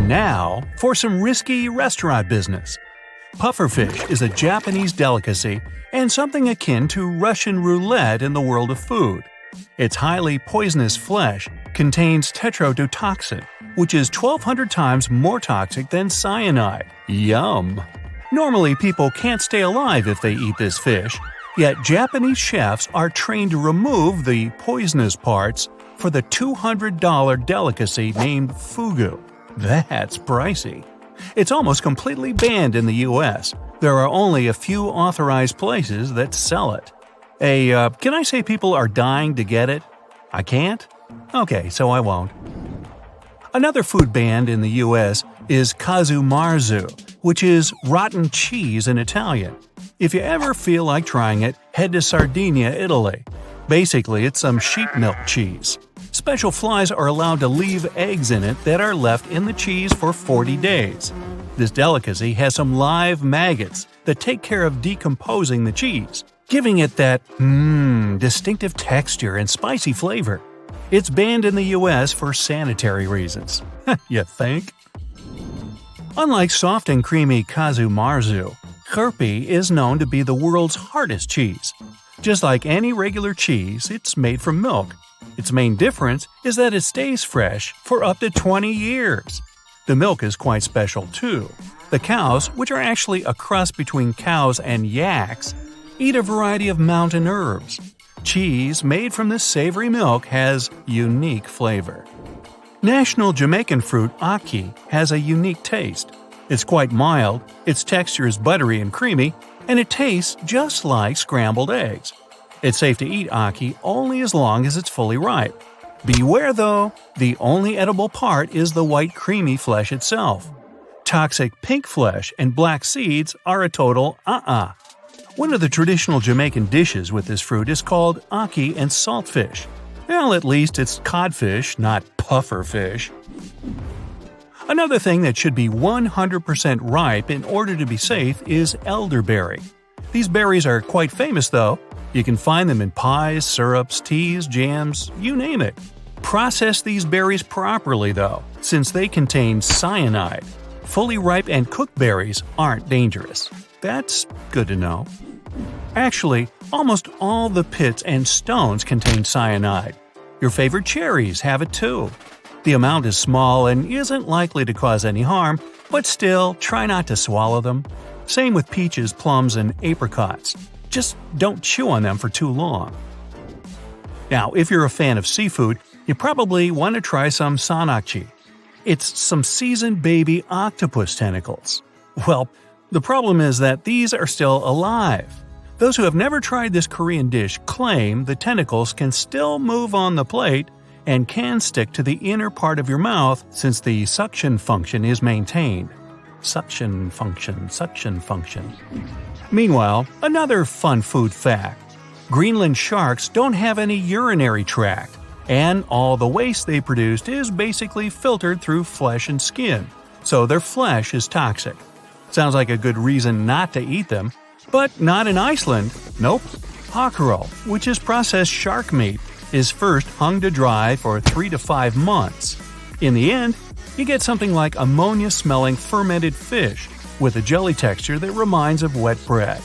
now, for some risky restaurant business. Pufferfish is a Japanese delicacy and something akin to Russian roulette in the world of food. Its highly poisonous flesh contains tetrodotoxin, which is 1,200 times more toxic than cyanide. Yum! Normally, people can't stay alive if they eat this fish, yet Japanese chefs are trained to remove the poisonous parts for the $200 delicacy named Fugu. That's pricey. It's almost completely banned in the US. There are only a few authorized places that sell it. Can I say people are dying to get it? I can't? Okay, so I won't. Another food banned in the US is kazumarzu, which is rotten cheese in Italian. If you ever feel like trying it, head to Sardinia, Italy. Basically, it's some sheep milk cheese. Special flies are allowed to leave eggs in it that are left in the cheese for 40 days. This delicacy has some live maggots that take care of decomposing the cheese, giving it that distinctive texture and spicy flavor. It's banned in the US for sanitary reasons. You think? Unlike soft and creamy kazumarzu, Kirpi is known to be the world's hardest cheese. Just like any regular cheese, it's made from milk. Its main difference is that it stays fresh for up to 20 years. The milk is quite special too. The cows, which are actually a cross between cows and yaks, eat a variety of mountain herbs. Cheese made from this savory milk has unique flavor. National Jamaican fruit ackee has a unique taste. It's quite mild, its texture is buttery and creamy, and it tastes just like scrambled eggs. It's safe to eat ackee only as long as it's fully ripe. Beware though, the only edible part is the white creamy flesh itself. Toxic pink flesh and black seeds are a total One of the traditional Jamaican dishes with this fruit is called ackee and saltfish. Well, at least it's codfish, not pufferfish. Another thing that should be 100% ripe in order to be safe is elderberry. These berries are quite famous though. You can find them in pies, syrups, teas, jams, you name it. Process these berries properly though, since they contain cyanide. Fully ripe and cooked berries aren't dangerous. That's good to know. Actually, almost all the pits and stones contain cyanide. Your favorite cherries have it too. The amount is small and isn't likely to cause any harm, but still, try not to swallow them. Same with peaches, plums, and apricots. Just don't chew on them for too long. Now, if you're a fan of seafood, you probably want to try some sanakchi. It's some seasoned baby octopus tentacles. Well, the problem is that these are still alive. Those who have never tried this Korean dish claim the tentacles can still move on the plate and can stick to the inner part of your mouth since the suction function is maintained. Suction function. Meanwhile, another fun food fact. Greenland sharks don't have any urinary tract, and all the waste they produced is basically filtered through flesh and skin, so their flesh is toxic. Sounds like a good reason not to eat them, but not in Iceland. Nope. Hakaro, which is processed shark meat, is first hung to dry for 3 to 5 months. In the end, you get something like ammonia-smelling fermented fish with a jelly texture that reminds of wet bread.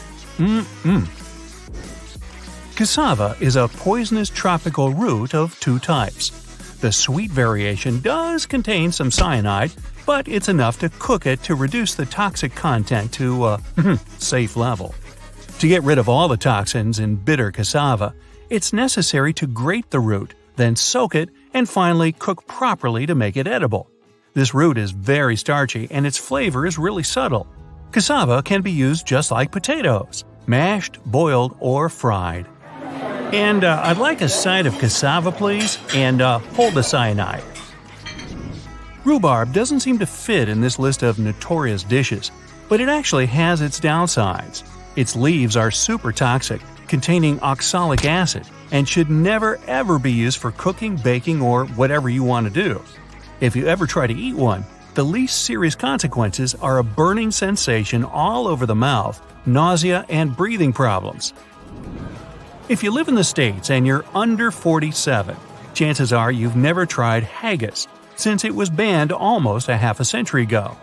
Cassava is a poisonous tropical root of 2 types. The sweet variation does contain some cyanide, but it's enough to cook it to reduce the toxic content to a safe level. To get rid of all the toxins in bitter cassava, it's necessary to grate the root, then soak it, and finally cook properly to make it edible. This root is very starchy and its flavor is really subtle. Cassava can be used just like potatoes, mashed, boiled, or fried. And I'd like a side of cassava, please, and hold the cyanide. Rhubarb doesn't seem to fit in this list of notorious dishes, but it actually has its downsides. Its leaves are super toxic, containing oxalic acid, and should never ever be used for cooking, baking, or whatever you want to do. If you ever try to eat one, the least serious consequences are a burning sensation all over the mouth, nausea, and breathing problems. If you live in the States and you're under 47, chances are you've never tried haggis. since it was banned almost a half a century ago.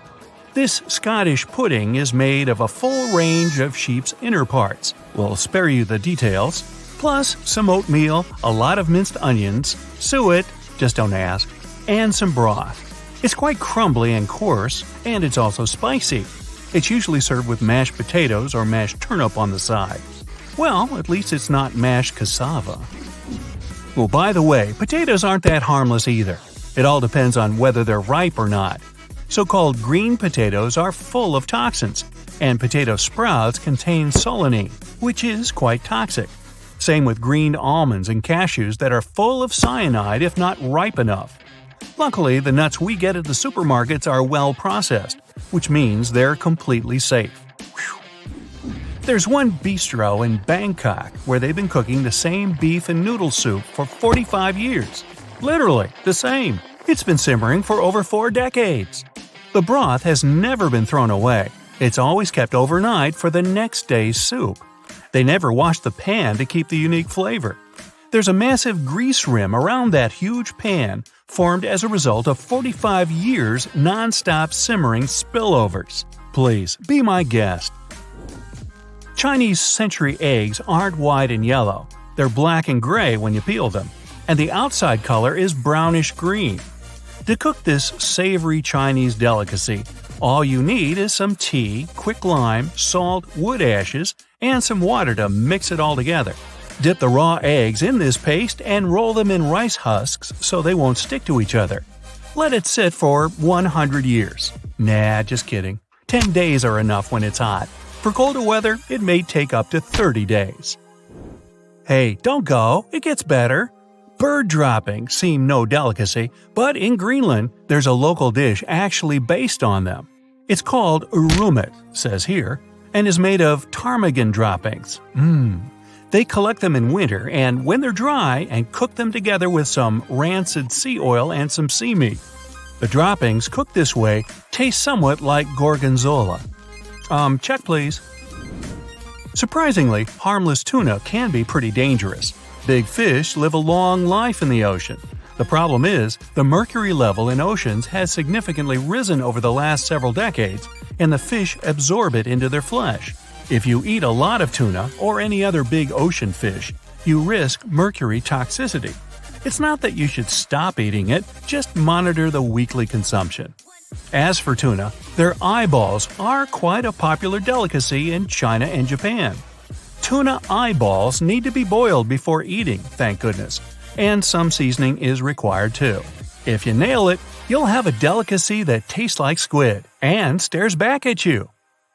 This Scottish pudding is made of a full range of sheep's inner parts. We'll spare you the details. Plus some oatmeal, a lot of minced onions, suet, just don't ask, and some broth. It's quite crumbly and coarse, and it's also spicy. It's usually served with mashed potatoes or mashed turnip on the side. Well, at least it's not mashed cassava. Well, by the way, potatoes aren't that harmless either. It all depends on whether they're ripe or not. So-called green potatoes are full of toxins, and potato sprouts contain solanine, which is quite toxic. Same with green almonds and cashews that are full of cyanide if not ripe enough. Luckily, the nuts we get at the supermarkets are well processed, which means they're completely safe. Whew. There's one bistro in Bangkok where they've been cooking the same beef and noodle soup for 45 years. Literally, the same. It's been simmering for over 4 decades. The broth has never been thrown away. It's always kept overnight for the next day's soup. They never wash the pan to keep the unique flavor. There's a massive grease rim around that huge pan formed as a result of 45 years non-stop simmering spillovers. Please, be my guest. Chinese century eggs aren't white and yellow. They're black and gray when you peel them, and the outside color is brownish green. To cook this savory Chinese delicacy, all you need is some tea, quick lime, salt, wood ashes, and some water to mix it all together. Dip the raw eggs in this paste and roll them in rice husks so they won't stick to each other. Let it sit for 100 years. Nah, just kidding. 10 days are enough when it's hot. For colder weather, it may take up to 30 days. Hey, don't go. It gets better. Bird droppings seem no delicacy, but in Greenland, there's a local dish actually based on them. It's called urumet, says here, and is made of ptarmigan droppings. They collect them in winter, and when they're dry, and cook them together with some rancid sea oil and some sea meat. The droppings, cooked this way, taste somewhat like gorgonzola. Check please. Surprisingly, harmless tuna can be pretty dangerous. Big fish live a long life in the ocean. The problem is, the mercury level in oceans has significantly risen over the last several decades, and the fish absorb it into their flesh. If you eat a lot of tuna or any other big ocean fish, you risk mercury toxicity. It's not that you should stop eating it, just monitor the weekly consumption. As for tuna, their eyeballs are quite a popular delicacy in China and Japan. Tuna eyeballs need to be boiled before eating, thank goodness, and some seasoning is required too. If you nail it, you'll have a delicacy that tastes like squid and stares back at you.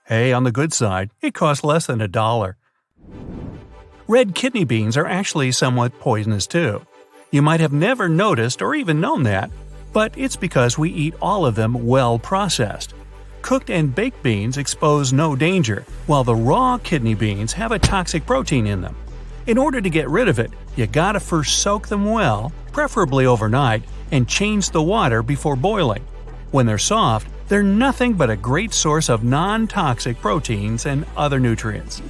Hey, on the good side, it costs less than $1. Red kidney beans are actually somewhat poisonous too. You might have never noticed or even known that, but it's because we eat all of them well processed. Cooked and baked beans expose no danger, while the raw kidney beans have a toxic protein in them. In order to get rid of it, you gotta first soak them well, preferably overnight, and change the water before boiling. When they're soft, they're nothing but a great source of non-toxic proteins and other nutrients.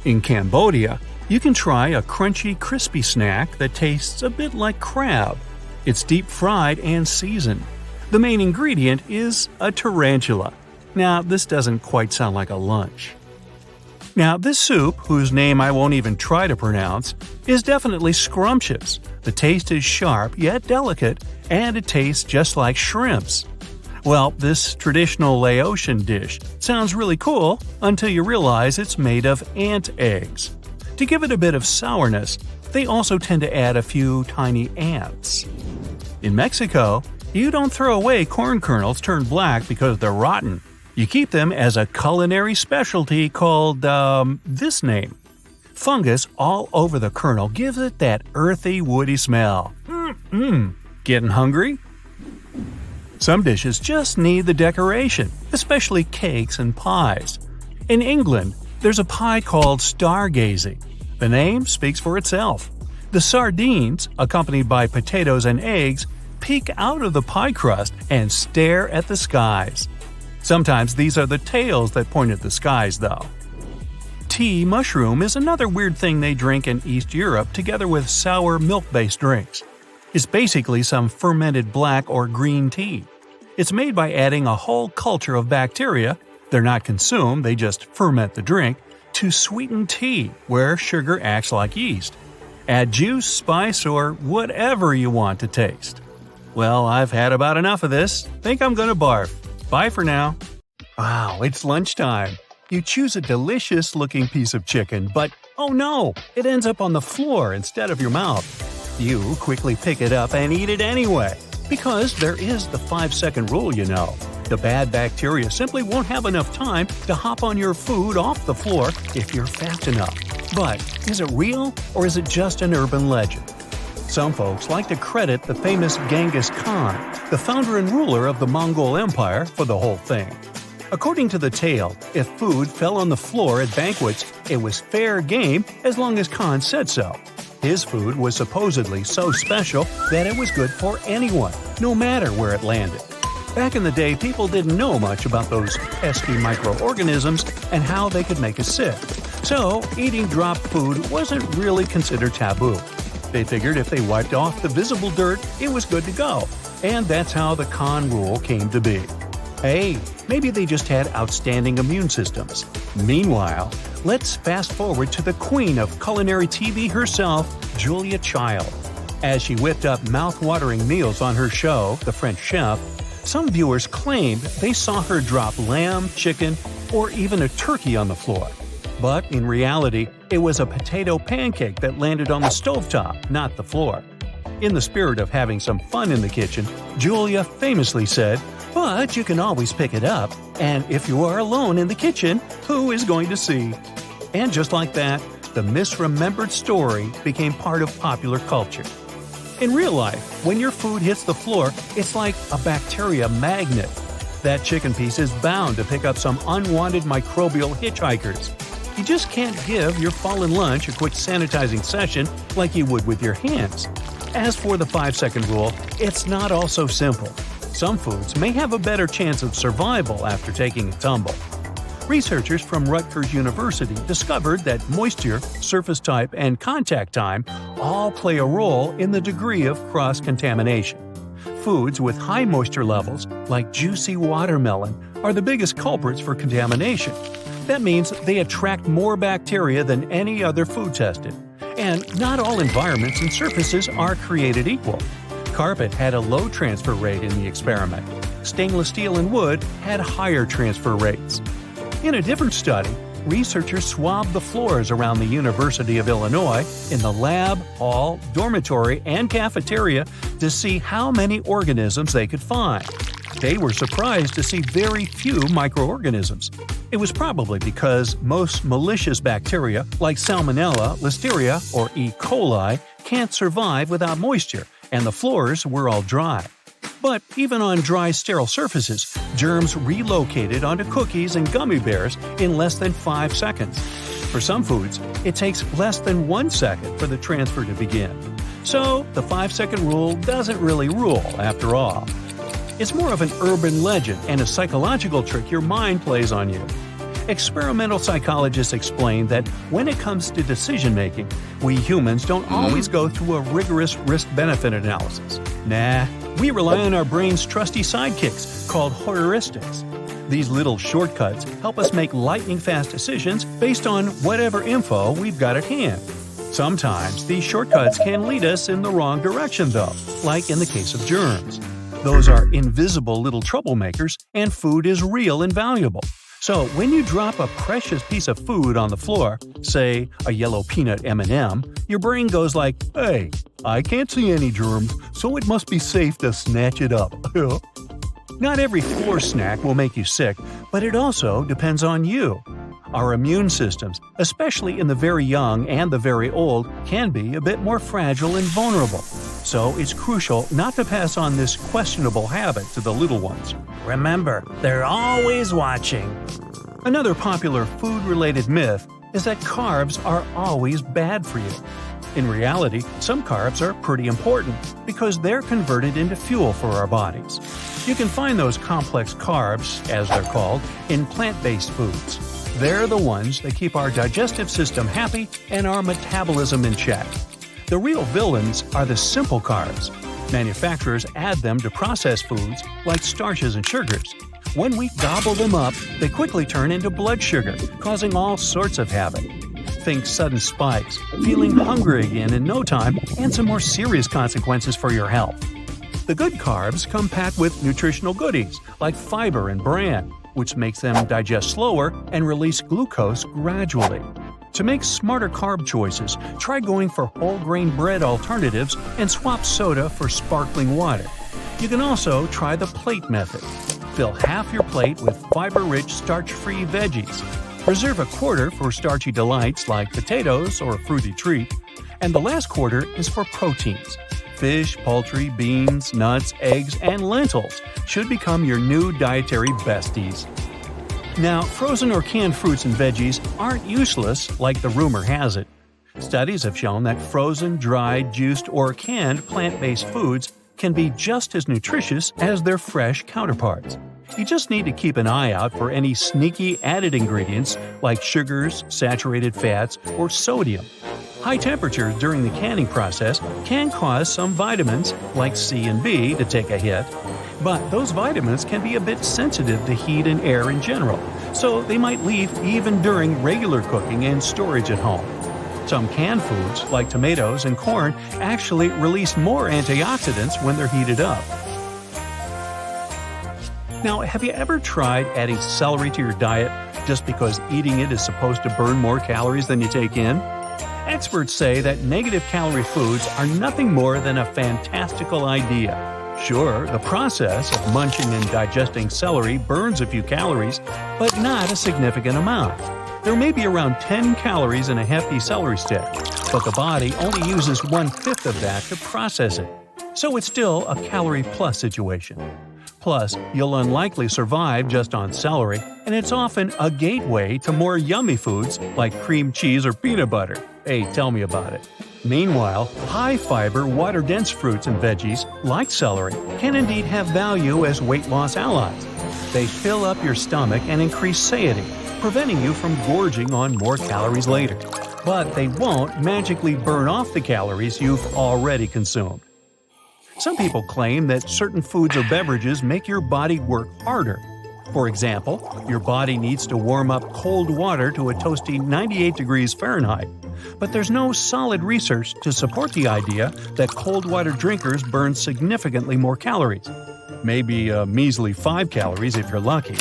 In Cambodia, you can try a crunchy, crispy snack that tastes a bit like crab. It's deep-fried and seasoned. The main ingredient is a tarantula. Now, this doesn't quite sound like a lunch. Now, this soup, whose name I won't even try to pronounce, is definitely scrumptious. The taste is sharp yet delicate, and it tastes just like shrimps. Well, this traditional Laotian dish sounds really cool until you realize it's made of ant eggs. To give it a bit of sourness, they also tend to add a few tiny ants. In Mexico, you don't throw away corn kernels turned black because they're rotten. You keep them as a culinary specialty called, this name. Fungus all over the kernel gives it that earthy, woody smell. Getting hungry? Some dishes just need the decoration, especially cakes and pies. In England, there's a pie called stargazing. The name speaks for itself. The sardines, accompanied by potatoes and eggs, peek out of the pie crust and stare at the skies. Sometimes these are the tails that point at the skies, though. Tea mushroom is another weird thing they drink in East Europe together with sour milk-based drinks. is basically some fermented black or green tea. It's made by adding a whole culture of bacteria — they're not consumed, they just ferment the drink — to sweetened tea, where sugar acts like yeast. Add juice, spice, or whatever you want to taste. Well, I've had about enough of this. Think I'm gonna barf. Bye for now. Wow, it's lunchtime. You choose a delicious-looking piece of chicken, but oh no, it ends up on the floor instead of your mouth. You quickly pick it up and eat it anyway, because there is the 5-second rule, you know. The bad bacteria simply won't have enough time to hop on your food off the floor if you're fast enough. But is it real, or is it just an urban legend? Some folks like to credit the famous Genghis Khan, the founder and ruler of the Mongol Empire, for the whole thing. According to the tale, if food fell on the floor at banquets, it was fair game as long as Khan said so. His food was supposedly so special that it was good for anyone, no matter where it landed. Back in the day, people didn't know much about those pesky microorganisms and how they could make us sick. So, eating dropped food wasn't really considered taboo. They figured if they wiped off the visible dirt, it was good to go. And that's how the Khan rule came to be. Hey, maybe they just had outstanding immune systems. Meanwhile, let's fast forward to the queen of culinary TV herself, Julia Child. As she whipped up mouth-watering meals on her show, The French Chef, some viewers claimed they saw her drop lamb, chicken, or even a turkey on the floor. But in reality, it was a potato pancake that landed on the stovetop, not the floor. In the spirit of having some fun in the kitchen, Julia famously said, "But you can always pick it up, and if you are alone in the kitchen, who is going to see?" And just like that, the misremembered story became part of popular culture. In real life, when your food hits the floor, it's like a bacteria magnet. That chicken piece is bound to pick up some unwanted microbial hitchhikers. You just can't give your fallen lunch a quick sanitizing session like you would with your hands. As for the 5-second rule, it's not all so simple. Some foods may have a better chance of survival after taking a tumble. Researchers from Rutgers University discovered that moisture, surface type, and contact time all play a role in the degree of cross-contamination. Foods with high moisture levels, like juicy watermelon, are the biggest culprits for contamination. That means they attract more bacteria than any other food tested. And not all environments and surfaces are created equal. Carpet had a low transfer rate in the experiment. Stainless steel and wood had higher transfer rates. In a different study, researchers swabbed the floors around the University of Illinois in the lab, hall, dormitory, and cafeteria to see how many organisms they could find. They were surprised to see very few microorganisms. It was probably because most malicious bacteria like Salmonella, Listeria, or E. coli can't survive without moisture, and the floors were all dry. But even on dry, sterile surfaces, germs relocated onto cookies and gummy bears in less than 5 seconds. For some foods, it takes less than 1 second for the transfer to begin. So, the 5-second rule doesn't really rule, after all. It's more of an urban legend and a psychological trick your mind plays on you. Experimental psychologists explain that when it comes to decision-making, we humans don't always go through a rigorous risk-benefit analysis. Nah, we rely on our brain's trusty sidekicks called heuristics. These little shortcuts help us make lightning-fast decisions based on whatever info we've got at hand. Sometimes these shortcuts can lead us in the wrong direction though, like in the case of germs. Those are invisible little troublemakers, and food is real and valuable. So when you drop a precious piece of food on the floor, say a yellow peanut M&M, your brain goes like, "Hey, I can't see any germs, so it must be safe to snatch it up." Not every floor snack will make you sick, but it also depends on you. Our immune systems, especially in the very young and the very old, can be a bit more fragile and vulnerable. So it's crucial not to pass on this questionable habit to the little ones. Remember, they're always watching. Another popular food-related myth is that carbs are always bad for you. In reality, some carbs are pretty important because they're converted into fuel for our bodies. You can find those complex carbs, as they're called, in plant-based foods. They're the ones that keep our digestive system happy and our metabolism in check. The real villains are the simple carbs. Manufacturers add them to processed foods like starches and sugars. When we gobble them up, they quickly turn into blood sugar, causing all sorts of havoc. Think sudden spikes, feeling hungry again in no time, and some more serious consequences for your health. The good carbs come packed with nutritional goodies like fiber and bran, which makes them digest slower and release glucose gradually. To make smarter carb choices, try going for whole grain bread alternatives and swap soda for sparkling water. You can also try the plate method. Fill half your plate with fiber-rich, starch-free veggies. Reserve a quarter for starchy delights like potatoes or a fruity treat. And the last quarter is for proteins. Fish, poultry, beans, nuts, eggs, and lentils should become your new dietary besties. Now, frozen or canned fruits and veggies aren't useless like the rumor has it. Studies have shown that frozen, dried, juiced, or canned plant-based foods can be just as nutritious as their fresh counterparts. You just need to keep an eye out for any sneaky added ingredients like sugars, saturated fats, or sodium. High temperatures during the canning process can cause some vitamins, like C and B, to take a hit. But those vitamins can be a bit sensitive to heat and air in general, so they might leave even during regular cooking and storage at home. Some canned foods, like tomatoes and corn, actually release more antioxidants when they're heated up. Now, have you ever tried adding celery to your diet just because eating it is supposed to burn more calories than you take in? Experts say that negative calorie foods are nothing more than a fantastical idea. Sure, the process of munching and digesting celery burns a few calories, but not a significant amount. There may be around 10 calories in a hefty celery stick, but the body only uses 1/5 of that to process it. So it's still a calorie-plus situation. Plus, you'll unlikely survive just on celery, and it's often a gateway to more yummy foods like cream cheese or peanut butter. Hey, tell me about it. Meanwhile, high-fiber, water-dense fruits and veggies, like celery, can indeed have value as weight loss allies. They fill up your stomach and increase satiety, preventing you from gorging on more calories later. But they won't magically burn off the calories you've already consumed. Some people claim that certain foods or beverages make your body work harder. For example, your body needs to warm up cold water to a toasty 98 degrees Fahrenheit. But there's no solid research to support the idea that cold water drinkers burn significantly more calories. Maybe a measly 5 calories if you're lucky.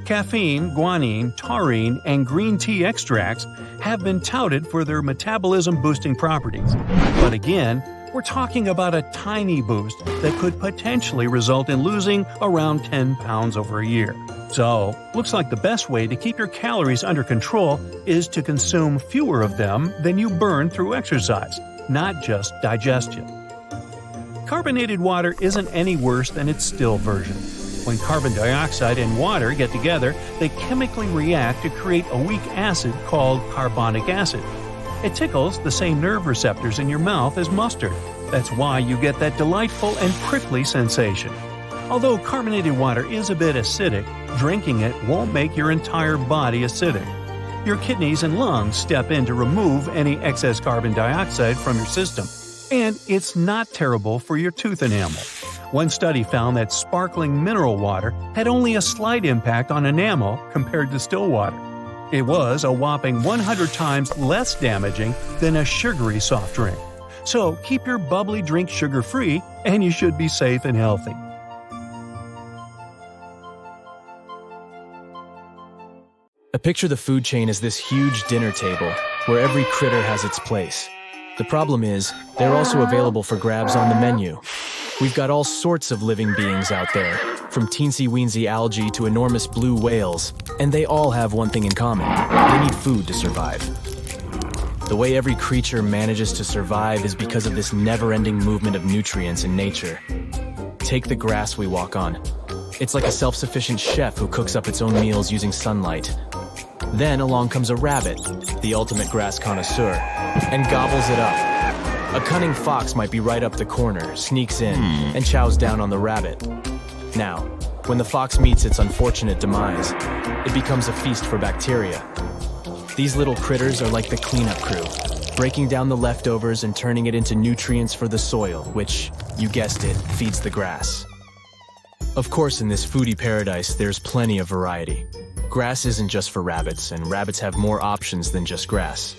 Caffeine, guanine, taurine, and green tea extracts have been touted for their metabolism-boosting properties. But again, we're talking about a tiny boost that could potentially result in losing around 10 pounds over a year. So, looks like the best way to keep your calories under control is to consume fewer of them than you burn through exercise, not just digestion. Carbonated water isn't any worse than its still version. When carbon dioxide and water get together, they chemically react to create a weak acid called carbonic acid. It tickles the same nerve receptors in your mouth as mustard. That's why you get that delightful and prickly sensation. Although carbonated water is a bit acidic, drinking it won't make your entire body acidic. Your kidneys and lungs step in to remove any excess carbon dioxide from your system. And it's not terrible for your tooth enamel. One study found that sparkling mineral water had only a slight impact on enamel compared to still water. It was a whopping 100 times less damaging than a sugary soft drink. So keep your bubbly drink sugar-free, and you should be safe and healthy. Picture the food chain as this huge dinner table, where every critter has its place. The problem is, they're also available for grabs on the menu. We've got all sorts of living beings out there, from teensy-weensy algae to enormous blue whales, and they all have one thing in common: they need food to survive. The way every creature manages to survive is because of this never-ending movement of nutrients in nature. Take the grass we walk on. It's like a self-sufficient chef who cooks up its own meals using sunlight. Then along comes a rabbit, the ultimate grass connoisseur, and gobbles it up. A cunning fox might be right up the corner, sneaks in, and chows down on the rabbit. Now, when the fox meets its unfortunate demise, it becomes a feast for bacteria. These little critters are like the cleanup crew. breaking down the leftovers and turning it into nutrients for the soil, which, you guessed it, feeds the grass. Of course, in this foodie paradise, there's plenty of variety. Grass isn't just for rabbits, and rabbits have more options than just grass.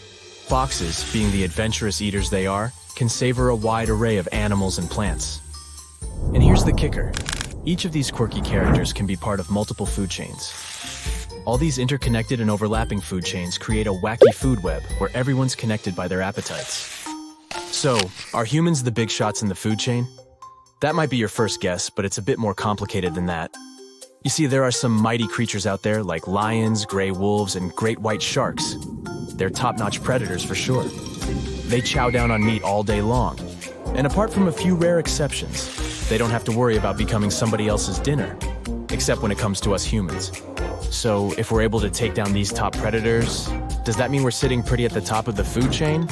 Foxes, being the adventurous eaters they are, can savor a wide array of animals and plants. And here's the kicker. Each of these quirky characters can be part of multiple food chains. All these interconnected and overlapping food chains create a wacky food web where everyone's connected by their appetites. So, are humans the big shots in the food chain? That might be your first guess, but it's a bit more complicated than that. You see, there are some mighty creatures out there like lions, gray wolves, and great white sharks. They're top-notch predators for sure. They chow down on meat all day long. And apart from a few rare exceptions, they don't have to worry about becoming somebody else's dinner, except when it comes to us humans. So, if we're able to take down these top predators, does that mean we're sitting pretty at the top of the food chain?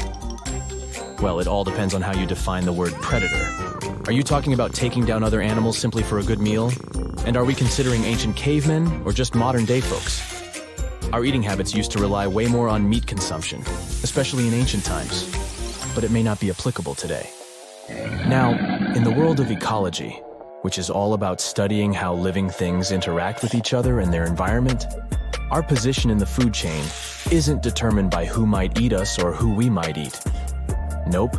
Well, it all depends on how you define the word predator. Are you talking about taking down other animals simply for a good meal? And are we considering ancient cavemen or just modern-day folks? Our eating habits used to rely way more on meat consumption, especially in ancient times, but it may not be applicable today. Now, in the world of ecology, which is all about studying how living things interact with each other and their environment, our position in the food chain isn't determined by who might eat us or who we might eat. Nope.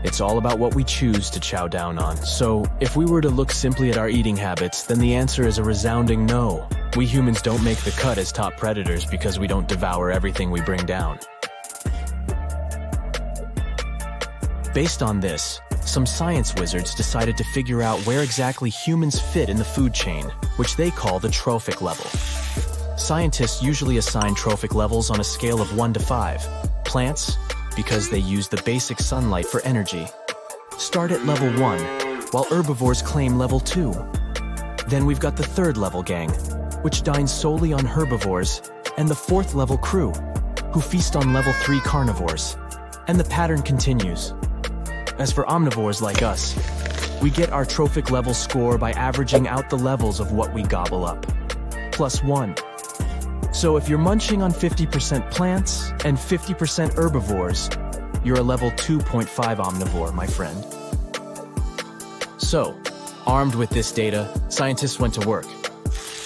It's all about what we choose to chow down on. So, if we were to look simply at our eating habits, then the answer is a resounding no. We humans don't make the cut as top predators because we don't devour everything we bring down. Based on this, some science wizards decided to figure out where exactly humans fit in the food chain, which they call the trophic level. Scientists usually assign trophic levels on a scale of 1 to 5. Plants, because they use the basic sunlight for energy, start at level 1, while herbivores claim level 2. Then we've got the third level gang, which dines solely on herbivores, and the fourth level crew, who feast on level 3 carnivores. And the pattern continues. As for omnivores like us, we get our trophic level score by averaging out the levels of what we gobble up, plus 1. So if you're munching on 50% plants and 50% herbivores, you're a level 2.5 omnivore, my friend. So, armed with this data, scientists went to work.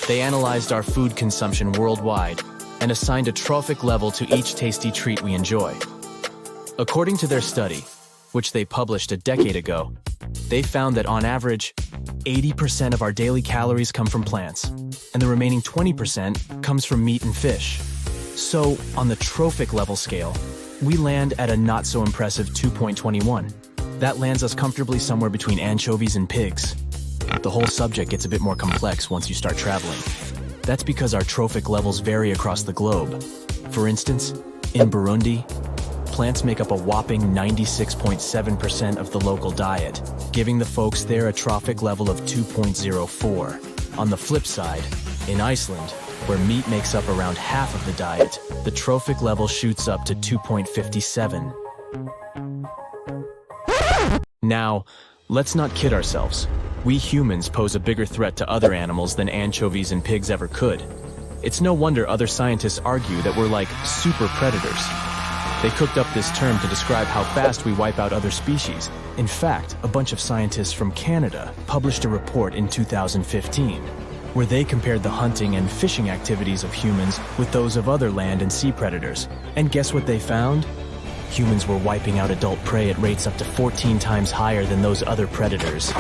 They analyzed our food consumption worldwide and assigned a trophic level to each tasty treat we enjoy. According to their study, which they published a decade ago, they found that on average, 80% of our daily calories come from plants, and the remaining 20% comes from meat and fish. So, on the trophic level scale, we land at a not-so-impressive 2.21. That lands us comfortably somewhere between anchovies and pigs. The whole subject gets a bit more complex once you start traveling. That's because our trophic levels vary across the globe. For instance, in Burundi, plants make up a whopping 96.7% of the local diet, giving the folks there a trophic level of 2.04. On the flip side, in Iceland, where meat makes up around half of the diet, the trophic level shoots up to 2.57. Now, let's not kid ourselves. We humans pose a bigger threat to other animals than anchovies and pigs ever could. It's no wonder other scientists argue that we're like super predators. They cooked up this term to describe how fast we wipe out other species. In fact, a bunch of scientists from Canada published a report in 2015, where they compared the hunting and fishing activities of humans with those of other land and sea predators. And guess what they found? Humans were wiping out adult prey at rates up to 14 times higher than those other predators.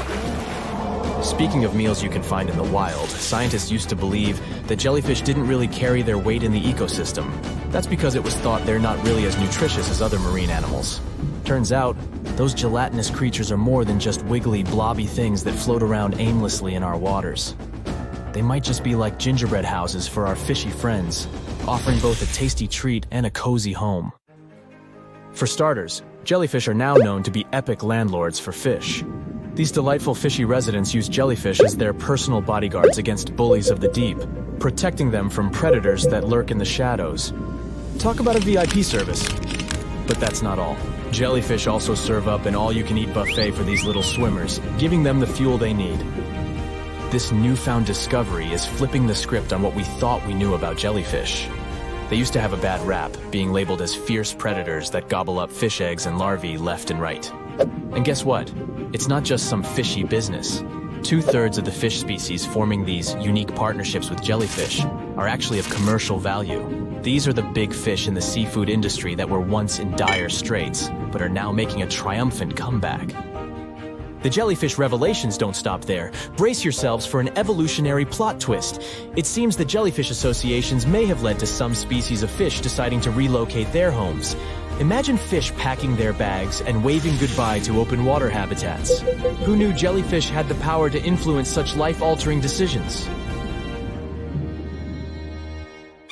Speaking of meals you can find in the wild, scientists used to believe that jellyfish didn't really carry their weight in the ecosystem. That's because it was thought they're not really as nutritious as other marine animals. Turns out, those gelatinous creatures are more than just wiggly, blobby things that float around aimlessly in our waters. They might just be like gingerbread houses for our fishy friends, offering both a tasty treat and a cozy home. For starters, jellyfish are now known to be epic landlords for fish. These delightful fishy residents use jellyfish as their personal bodyguards against bullies of the deep, protecting them from predators that lurk in the shadows. Talk about a VIP service. But that's not all. Jellyfish also serve up an all-you-can-eat buffet for these little swimmers, giving them the fuel they need. This newfound discovery is flipping the script on what we thought we knew about jellyfish. They used to have a bad rap, being labeled as fierce predators that gobble up fish eggs and larvae left and right. And guess what? It's not just some fishy business. 2/3 of the fish species forming these unique partnerships with jellyfish are actually of commercial value. These are the big fish in the seafood industry that were once in dire straits, but are now making a triumphant comeback. The jellyfish revelations don't stop there. Brace yourselves for an evolutionary plot twist. It seems the jellyfish associations may have led to some species of fish deciding to relocate their homes. Imagine fish packing their bags and waving goodbye to open water habitats. Who knew jellyfish had the power to influence such life-altering decisions?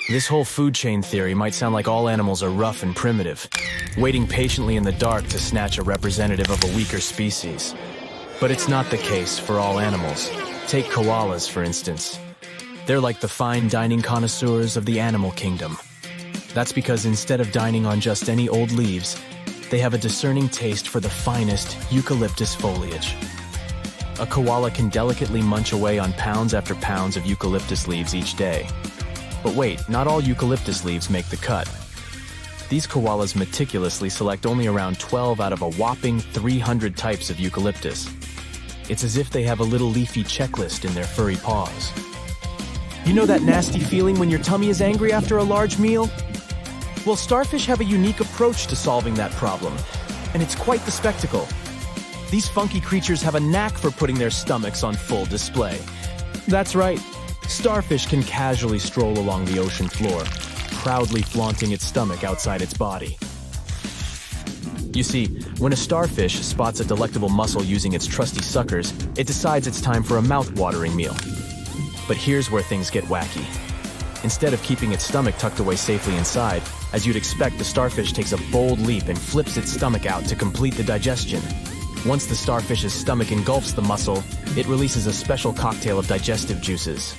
This whole food chain theory might sound like all animals are rough and primitive, waiting patiently in the dark to snatch a representative of a weaker species. But it's not the case for all animals. Take koalas, for instance. They're like the fine dining connoisseurs of the animal kingdom. That's because instead of dining on just any old leaves, they have a discerning taste for the finest eucalyptus foliage. A koala can delicately munch away on pounds after pounds of eucalyptus leaves each day. But wait, not all eucalyptus leaves make the cut. These koalas meticulously select only around 12 out of a whopping 300 types of eucalyptus. It's as if they have a little leafy checklist in their furry paws. You know that nasty feeling when your tummy is angry after a large meal? Well, starfish have a unique approach to solving that problem, and it's quite the spectacle. These funky creatures have a knack for putting their stomachs on full display. That's right, starfish can casually stroll along the ocean floor, proudly flaunting its stomach outside its body. You see, when a starfish spots a delectable mussel using its trusty suckers, it decides it's time for a mouth-watering meal. But here's where things get wacky. Instead of keeping its stomach tucked away safely inside, as you'd expect, the starfish takes a bold leap and flips its stomach out to complete the digestion. Once the starfish's stomach engulfs the mussel, it releases a special cocktail of digestive juices.